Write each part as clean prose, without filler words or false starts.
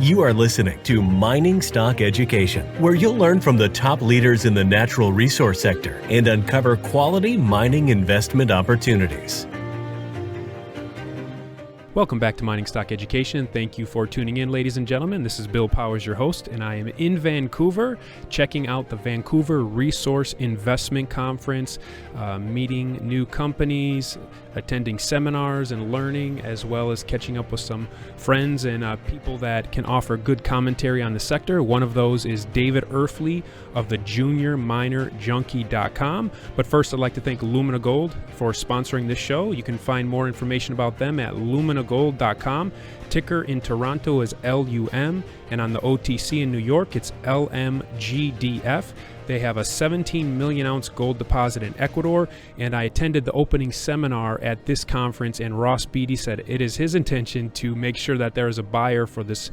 You are listening to Mining Stock Education, where you'll learn from the top leaders in the natural resource sector and uncover quality mining investment opportunities. Welcome back to Mining Stock Education. Thank you for tuning in, ladies and gentlemen. This is Bill Powers, your host, and I am in Vancouver checking out the Vancouver Resource Investment Conference, meeting new companies, attending seminars and learning, as well as catching up with some friends and people that can offer good commentary on the sector. One of those is David Erfle of the JuniorMinerJunkie.com. But first, I'd like to thank Lumina Gold for sponsoring this show. You can find more information about them at luminagold.com. Ticker in Toronto is LUM, and on the OTC in New York, it's LMGDF. They have a 17 million ounce gold deposit in Ecuador, and I attended the opening seminar at this conference, and Ross Beatty said it is his intention to make sure that there is a buyer for this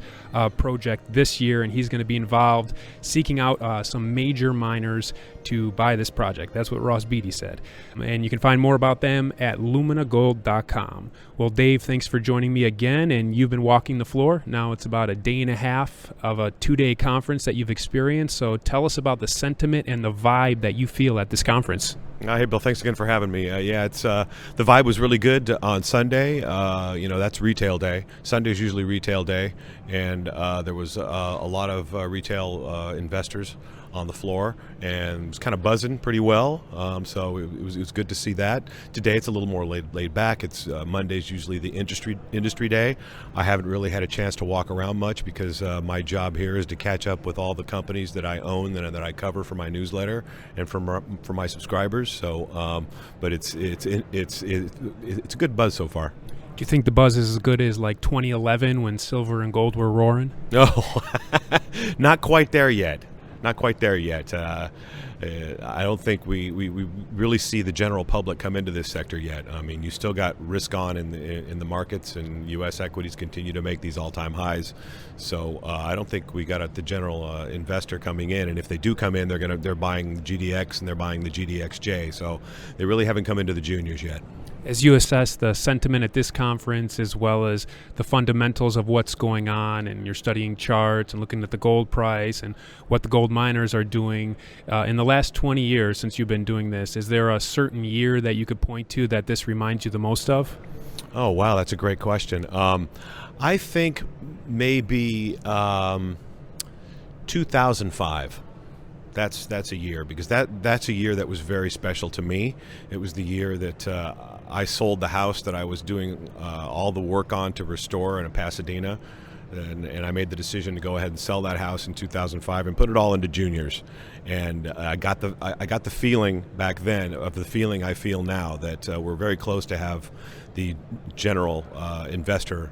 project this year, and he's going to be involved seeking out some major miners to buy this project. That's what Ross Beatty said. And you can find more about them at luminagold.com. Well, Dave, thanks for joining me again, and you've been walking the floor. Now it's about a day and a half of a 2-day conference that you've experienced, so tell us about the sentiment and the vibe that you feel at this conference. Hey, Bill, thanks again for having me. It's the vibe was really good on Sunday. That's retail day. Sunday's usually retail day, and there was a lot of retail investors on the floor, and it was kind of buzzing pretty well. So it was good to see that. Today it's a little more laid back. It's Monday's usually the industry day. I haven't really had a chance to walk around much because my job here is to catch up with all the companies that I own and that I cover for my newsletter and for my subscribers. So, but it's a good buzz so far. Do you think the buzz is as good as like 2011 when silver and gold were roaring? No, not quite there yet. Not quite there yet. I don't think we really see the general public come into this sector yet. I mean, you still got risk on in the markets, and U.S. equities continue to make these all-time highs. So I don't think we got the general investor coming in. And if they do come in, they're buying GDX and they're buying the GDXJ. So they really haven't come into the juniors yet. As you assess the sentiment at this conference, as well as the fundamentals of what's going on, and you're studying charts and looking at the gold price and what the gold miners are doing, in the last 20 years since you've been doing this, is there a certain year that you could point to that this reminds you the most of? Oh, wow, that's a great question. I think maybe 2005. That's a year, because that's a year that was very special to me. It was the year that I sold the house that I was doing all the work on to restore in Pasadena, and I made the decision to go ahead and sell that house in 2005 and put it all into juniors. And I got the feeling back then of the feeling I feel now, that we're very close to have the general investor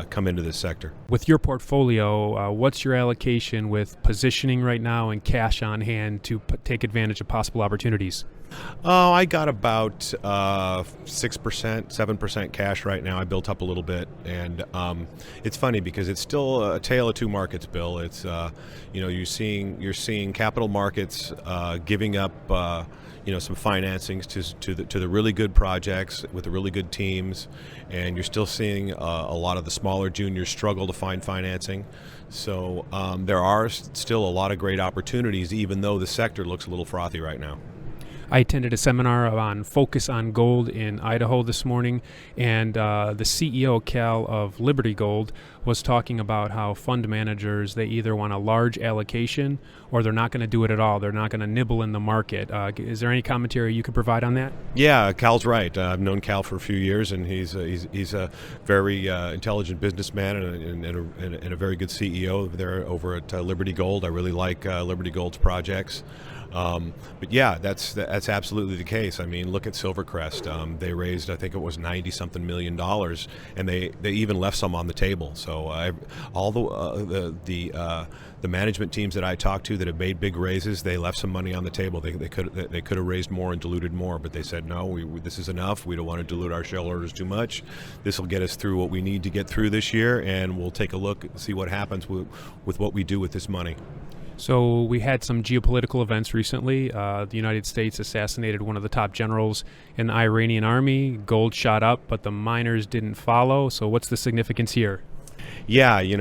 come into this sector. With your portfolio, what's your allocation with positioning right now and cash on hand to take advantage of possible opportunities? Oh, I got about 6%, 7% cash right now. I built up a little bit, and it's funny because it's still a tale of two markets, Bill. It's you're seeing capital markets giving up some financings to the really good projects with the really good teams, and you're still seeing a lot of the smaller juniors struggle to find financing. So there are still a lot of great opportunities, even though the sector looks a little frothy right now. I attended a seminar on Focus on Gold in Idaho this morning, and the CEO, Cal, of Liberty Gold was talking about how fund managers, they either want a large allocation or they're not going to do it at all. They're not going to nibble in the market. Is there any commentary you could provide on that? Yeah, Cal's right. I've known Cal for a few years, and he's a very intelligent businessman and a very good CEO there over at Liberty Gold. I really like Liberty Gold's projects. But yeah, that's absolutely the case. I mean, look at Silvercrest. They raised, I think it was $90-something million, and they even left some on the table. So all the management teams that I talked to that have made big raises, they left some money on the table. They could have raised more and diluted more, but they said no. This is enough. We don't want to dilute our shareholders too much. This will get us through what we need to get through this year, and we'll take a look and see what happens with what we do with this money. So we had some geopolitical events recently. The United States assassinated one of the top generals in the Iranian army. Gold shot up, but the miners didn't follow. So what's the significance here? Yeah, you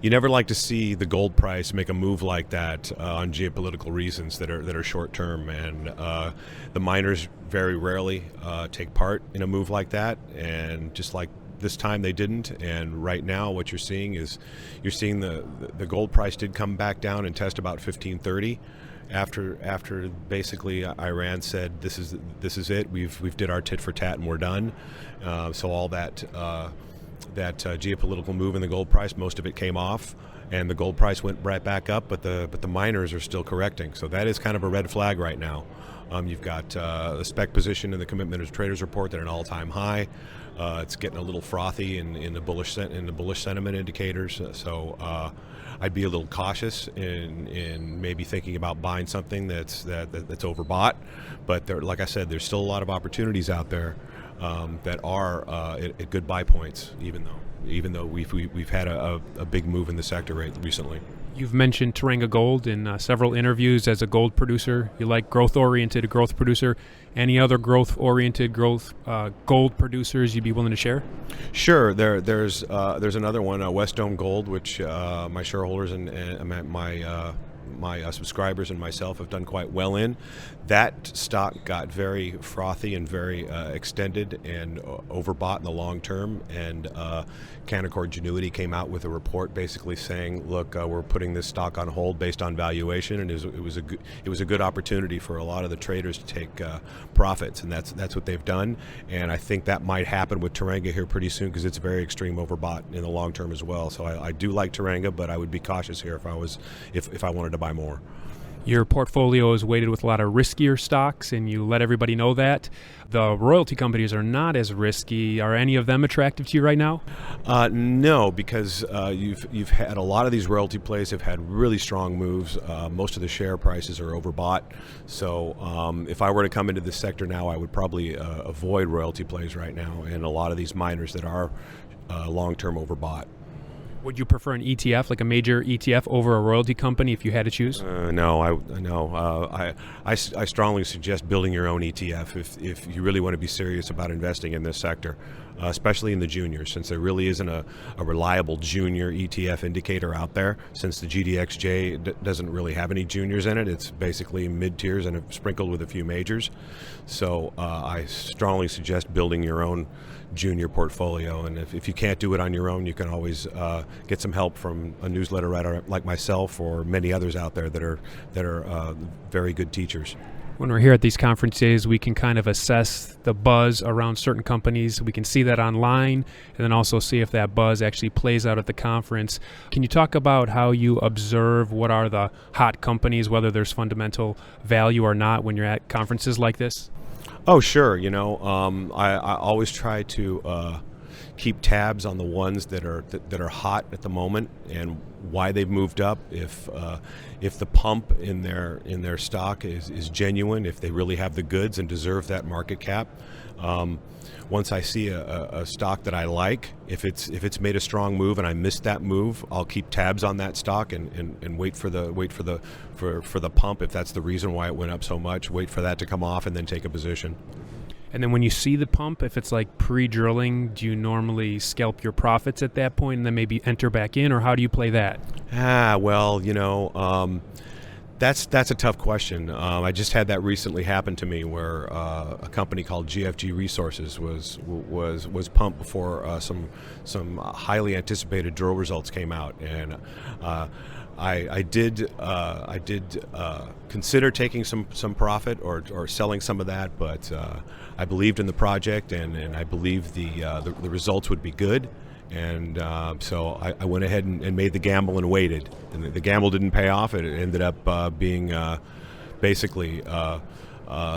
never like to see the gold price make a move like that on geopolitical reasons that are short term, and the miners very rarely take part in a move like that. And just like this time, they didn't. And right now, what you're seeing the gold price did come back down and test about 1530. After basically Iran said this is it, we've did our tit for tat and we're done. So all that geopolitical move in the gold price, most of it came off, and the gold price went right back up. But the miners are still correcting, so that is kind of a red flag right now. You've got the spec position in the commitment of traders report at an all-time high. It's getting a little frothy in the bullish sentiment indicators. So I'd be a little cautious in maybe thinking about buying something that's overbought. But like I said, there's still a lot of opportunities out there that are at good buy points, even though we've had a big move in the sector recently. You've mentioned Teranga Gold in several interviews as a gold producer. You like growth-oriented growth producer. Any other growth-oriented gold producers you'd be willing to share? Sure. There's another one, West Dome Gold, which my shareholders and my subscribers and myself have done quite well in. That stock got very frothy and very extended and overbought in the long term, and Canaccord Genuity came out with a report basically saying, look, we're putting this stock on hold based on valuation, and it was a good opportunity for a lot of the traders to take profits, and that's what they've done. And I think that might happen with Teranga here pretty soon, because it's very extreme overbought in the long term as well. So I do like Teranga, but I would be cautious here if I wanted to buy more. Your portfolio is weighted with a lot of riskier stocks, and you let everybody know that. The royalty companies are not as risky. Are any of them attractive to you right now? No, because you've had a lot of these royalty plays have had really strong moves. Most of the share prices are overbought. So if I were to come into this sector now, I would probably avoid royalty plays right now, and a lot of these miners that are long-term overbought. Would you prefer an ETF, like a major ETF, over a royalty company if you had to choose? No. I strongly suggest building your own ETF if you really want to be serious about investing in this sector, especially in the juniors, since there really isn't a reliable junior ETF indicator out there. Since the GDXJ doesn't really have any juniors in it, it's basically mid-tiers and sprinkled with a few majors. So I strongly suggest building your own junior portfolio, and if you can't do it on your own, you can always get some help from a newsletter writer like myself or many others out there that are very good teachers. When we're here at these conferences, we can kind of assess the buzz around certain companies. We can see that online, and then also see if that buzz actually plays out at the conference. Can you talk about how you observe what are the hot companies, whether there's fundamental value or not, when you're at conferences like this? Oh, sure. I always try to keep tabs on the ones that are hot at the moment and why they've moved up. If the pump in their stock is genuine, if they really have the goods and deserve that market cap. Once I see a stock that I like, if it's made a strong move and I missed that move, I'll keep tabs on that stock and wait for the pump. If that's the reason why it went up so much, wait for that to come off and then take a position. And then when you see the pump, if it's like pre-drilling, do you normally scalp your profits at that point and then maybe enter back in, or how do you play that? That's a tough question. I just had that recently happen to me, where a company called GFG Resources was pumped before some highly anticipated drill results came out, and I did consider taking some profit or selling some of that, but I believed in the project, and I believed the results would be good. And so I went ahead and made the gamble and waited. And the gamble didn't pay off. It ended up being basically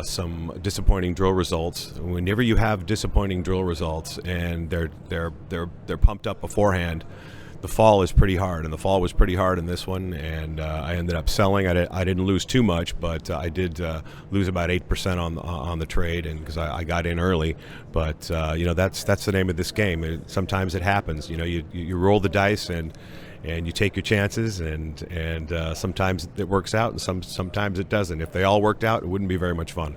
some disappointing drill results. Whenever you have disappointing drill results and they're pumped up beforehand, the fall is pretty hard, and the fall was pretty hard in this one, and I ended up selling. I didn't lose too much, but I did lose about 8% on the trade, and because I got in early. But that's the name of this game. Sometimes it happens. You roll the dice and you take your chances, and sometimes it works out, and sometimes it doesn't. If they all worked out, it wouldn't be very much fun.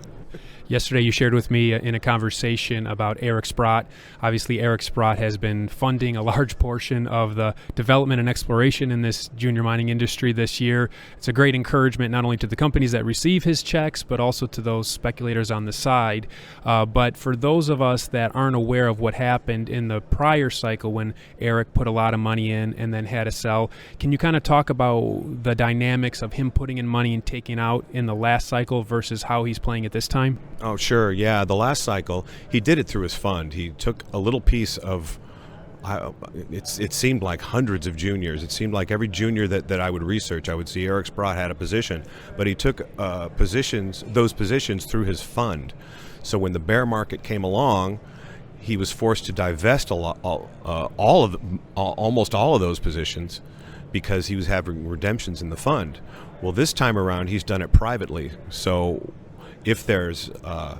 Yesterday, you shared with me in a conversation about Eric Sprott. Obviously, Eric Sprott has been funding a large portion of the development and exploration in this junior mining industry this year. It's a great encouragement not only to the companies that receive his checks, but also to those speculators on the side. But for those of us that aren't aware of what happened in the prior cycle when Eric put a lot of money in and then had to sell, can you kind of talk about the dynamics of him putting in money and taking out in the last cycle versus how he's playing it this time? Oh, sure. Yeah. The last cycle, he did it through his fund. He took a little piece of, it seemed like hundreds of juniors. It seemed like every junior that I would research, I would see Eric Sprott had a position, but he took those positions through his fund. So when the bear market came along, he was forced to divest almost all of those positions because he was having redemptions in the fund. Well, this time around, he's done it privately. So if there's a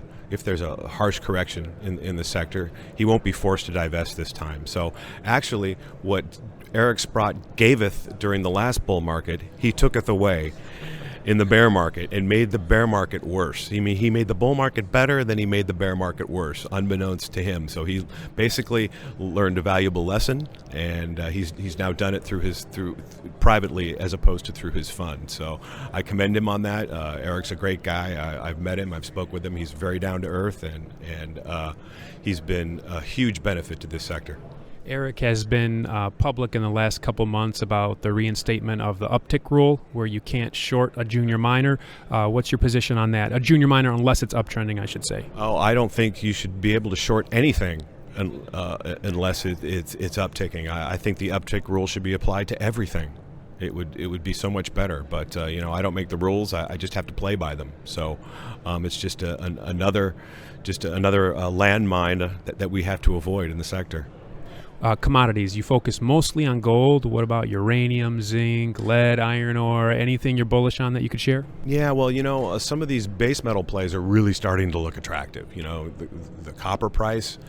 harsh correction in the sector, he won't be forced to divest this time. So actually, what Eric Sprott gaveth during the last bull market, he tooketh away in the bear market and made the bear market worse. He made the bull market better, then he made the bear market worse, unbeknownst to him. So he basically learned a valuable lesson, and he's now done it through privately as opposed to through his fund. So I commend him on that. Eric's a great guy. I've met him. I've spoke with him. He's very down to earth, and he's been a huge benefit to this sector. Eric has been public in the last couple months about the reinstatement of the uptick rule, where you can't short a junior miner. What's your position on that? A junior miner, unless it's uptrending, I should say. Oh, I don't think you should be able to short anything unless it's upticking. I think the uptick rule should be applied to everything. It would be so much better. But I don't make the rules. I just have to play by them. So it's just another landmine that we have to avoid in the sector. Commodities, you focus mostly on gold. What about uranium, zinc, lead, iron ore? Anything you're bullish on that you could share? Yeah, well, some of these base metal plays are really starting to look attractive. The copper price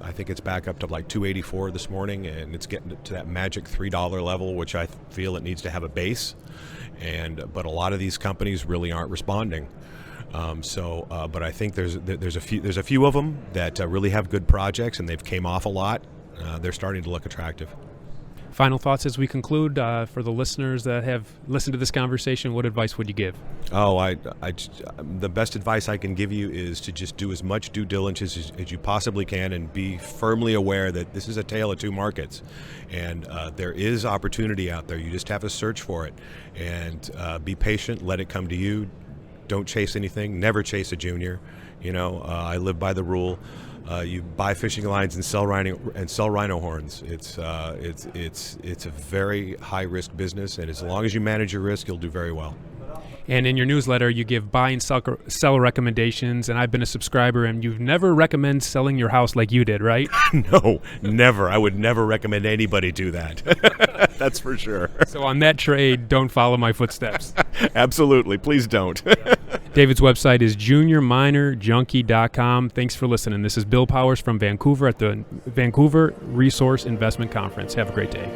I think it's back up to like $2.84 this morning, and it's getting to that magic $3 level, which I feel it needs to have a base. But a lot of these companies really aren't responding. But I think there's a few of them that really have good projects, and they've came off a lot. They're starting to look attractive. Final thoughts as we conclude for the listeners that have listened to this conversation. What advice would you give? Oh, the best advice I can give you is to just do as much due diligence as you possibly can, and be firmly aware that this is a tale of two markets, and there is opportunity out there. You just have to search for it, and be patient. Let it come to you. Don't chase anything. Never chase a junior. I live by the rule. You buy fishing lines and sell rhino horns. It's a very high risk business, and as long as you manage your risk, you'll do very well. And in your newsletter, you give buy and sell recommendations, and I've been a subscriber, and you've never recommend selling your house like you did, right? No, never. I would never recommend anybody do that. That's for sure. So on that trade, don't follow my footsteps. Absolutely. Please don't. David's website is juniorminerjunkie.com. Thanks for listening. This is Bill Powers from Vancouver at the Vancouver Resource Investment Conference. Have a great day.